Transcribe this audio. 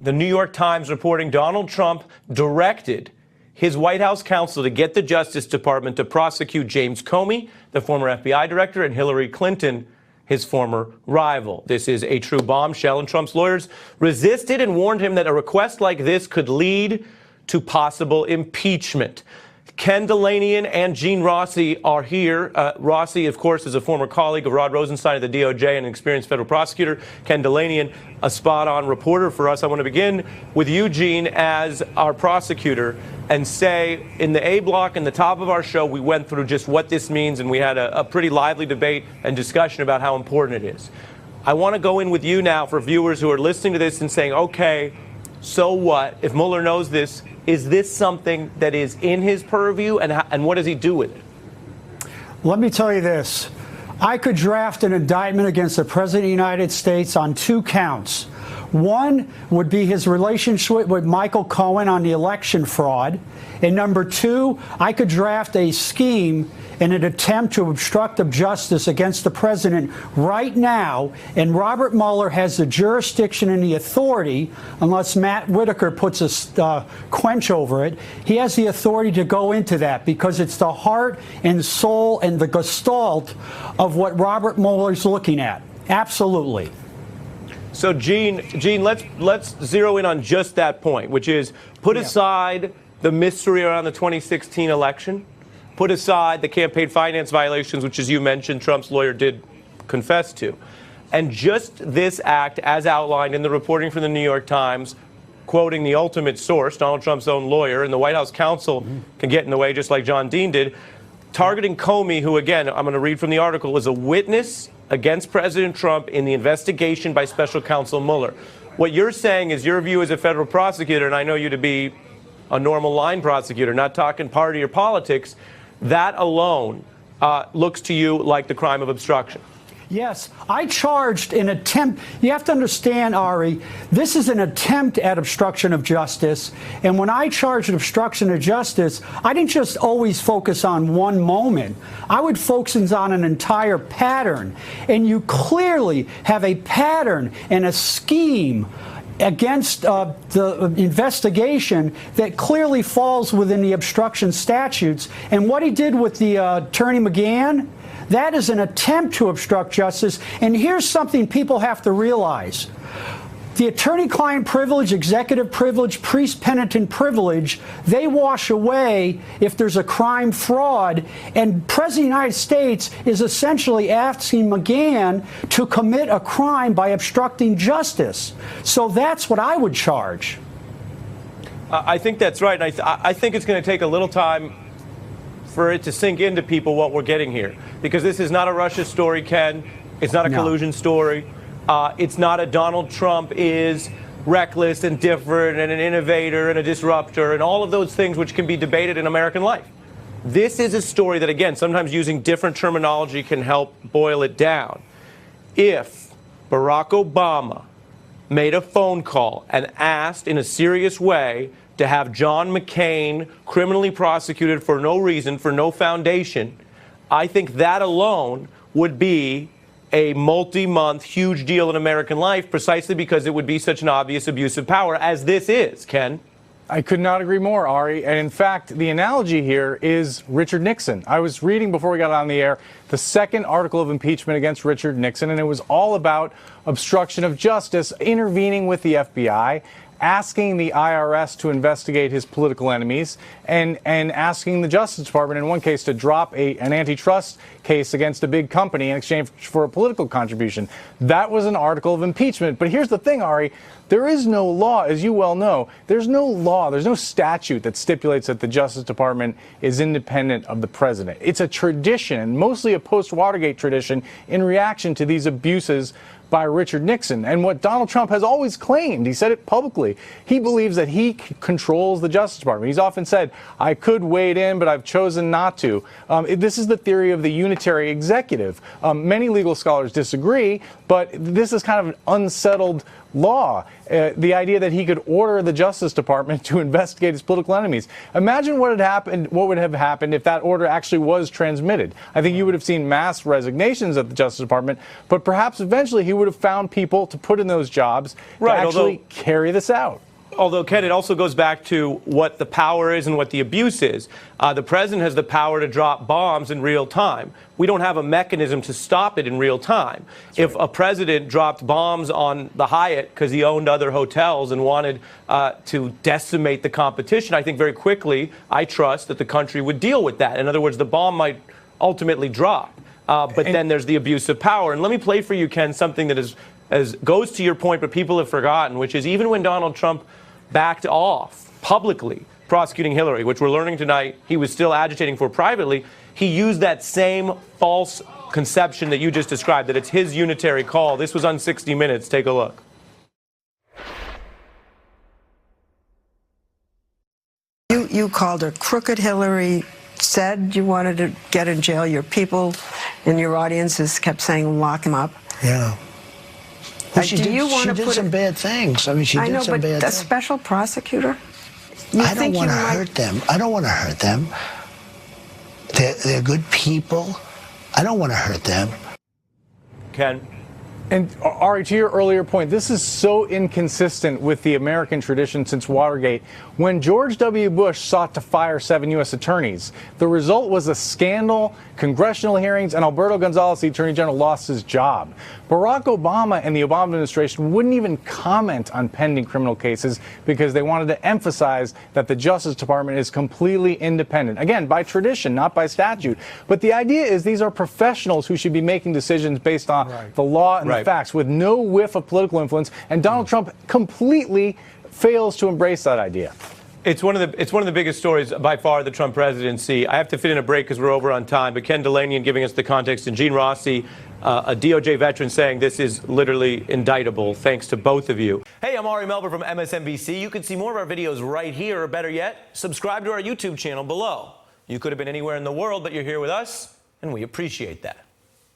The New York Times reporting Donald Trump directed his White House counsel to get the Justice Department to prosecute James Comey, the former FBI director, and Hillary Clinton, his former rival. This is a true bombshell, and Trump's lawyers resisted and warned him that a request like this could lead to possible impeachment. Ken Dilanian and Gene Rossi are here. Rossi, of course, is a former colleague of Rod Rosenstein at the DOJ and an experienced federal prosecutor. Ken Dilanian, a spot-on reporter for us. I want to begin with you, Gene, as our prosecutor, and say, in the A block, in the top of our show, we went through just what this means, and we had a pretty lively debate and discussion about how important it is. I want to go in with you now for viewers who are listening to this and saying, okay, so what? If Mueller knows this, is this something that is in his purview, and what does he do with it? Let me tell you this. I could draft an indictment against the President of the United States on 2 counts. One would be his relationship with Michael Cohen on the election fraud. And number 2, I could draft a scheme in an attempt to obstruct of justice against the president right now. And Robert Mueller has the jurisdiction and the authority, unless Matt Whitaker puts a quench over it, he has the authority to go into that because it's the heart and soul and the gestalt of what Robert Mueller's looking at. Absolutely. So, Gene, let's zero in on just that point, which is put aside the mystery around the 2016 election, put aside the campaign finance violations, which, as you mentioned, Trump's lawyer did confess to, and just this act, as outlined in the reporting from the New York Times, quoting the ultimate source, Donald Trump's own lawyer, and the White House counsel can get in the way, just like John Dean did, targeting Comey, who, again, I'm going to read from the article, was a witness against President Trump in the investigation by special counsel Mueller. What you're saying is your view as a federal prosecutor, and I know you to be a normal line prosecutor, not talking party or politics, that alone looks to you like the crime of obstruction. Yes, I charged an attempt. You have to understand, Ari, this is an attempt at obstruction of justice. And when I charged obstruction of justice, I didn't just always focus on one moment. I would focus on an entire pattern. And you clearly have a pattern and a scheme against the investigation that clearly falls within the obstruction statutes. And what he did with the Attorney McGahn, that is an attempt to obstruct justice. And here's something people have to realize. The attorney-client privilege, executive privilege, priest-penitent privilege, they wash away if there's a crime fraud. And President of the United States is essentially asking McGahn to commit a crime by obstructing justice. So that's what I would charge. I think that's right. And I think it's going to take a little time for it to sink into people what we're getting here. Because this is not a Russia story, Ken. It's not a collusion story. It's not a Donald Trump is reckless and different and an innovator and a disruptor and all of those things which can be debated in American life. This is a story that, again, sometimes using different terminology can help boil it down. If Barack Obama made a phone call and asked in a serious way to have John McCain criminally prosecuted for no reason, for no foundation, I think that alone would be a multi-month huge deal in American life, precisely because it would be such an obvious abuse of power as this is, Ken. I could not agree more, Ari. And in fact, the analogy here is Richard Nixon. I was reading before we got on the air the second article of impeachment against Richard Nixon, and it was all about obstruction of justice, intervening with the FBI, asking the IRS to investigate his political enemies, and asking the Justice Department, in one case, to drop an antitrust case against a big company in exchange for a political contribution. That was an article of impeachment. But here's the thing, Ari. There is no law, as you well know, there's no law, there's no statute that stipulates that the Justice Department is independent of the president. It's a tradition, mostly a post-Watergate tradition, in reaction to these abuses by Richard Nixon. And what Donald Trump has always claimed, he said it publicly, he believes that he controls the Justice Department. He's often said, I could wade in, but I've chosen not to. This is the theory of the unitary executive. Many legal scholars disagree, but this is kind of an unsettled law. The idea that he could order the Justice Department to investigate his political enemies. Imagine what would have happened if that order actually was transmitted. I think you would have seen mass resignations at the Justice Department, but perhaps eventually he would have found people to put in those jobs to actually carry this out. Although, Ken, it also goes back to what the power is and what the abuse is. The president has the power to drop bombs in real time. We don't have a mechanism to stop it in real time. If a president dropped bombs on the Hyatt because he owned other hotels and wanted to decimate the competition, I think very quickly, I trust that the country would deal with that. In other words, the bomb might ultimately drop. But then there's the abuse of power. And let me play for you, Ken, something that goes to your point, but people have forgotten, which is even when Donald Trump backed off publicly prosecuting Hillary, which we're learning tonight he was still agitating for privately, he used that same false conception that you just described, that it's his unitary call. This was on 60 Minutes. Take a look. You called her crooked Hillary, said you wanted to get in jail. Your people in your audiences kept saying, lock him up. Yeah. Well, she did some bad bad things. I mean, she did some bad things. A special prosecutor? I don't want to hurt them. I don't want to hurt them. They're good people. I don't want to hurt them. Ken? And Ari, to your earlier point, this is so inconsistent with the American tradition since Watergate. When George W. Bush sought to fire 7 U.S. attorneys, the result was a scandal, congressional hearings, and Alberto Gonzales, the Attorney General, lost his job. Barack Obama and the Obama administration wouldn't even comment on pending criminal cases because they wanted to emphasize that the Justice Department is completely independent. Again, by tradition, not by statute. But the idea is these are professionals who should be making decisions based on the law and the facts with no whiff of political influence. And Donald Trump completely fails to embrace that idea. It's one of the biggest stories by far of the Trump presidency. I have to fit in a break because we're over on time. But Ken Dilanian giving us the context, and Gene Rossi, a DOJ veteran, saying this is literally indictable. Thanks to both of you. Hey, I'm Ari Melber from MSNBC. You can see more of our videos right here, or better yet, subscribe to our YouTube channel below. You could have been anywhere in the world, but you're here with us, and we appreciate that.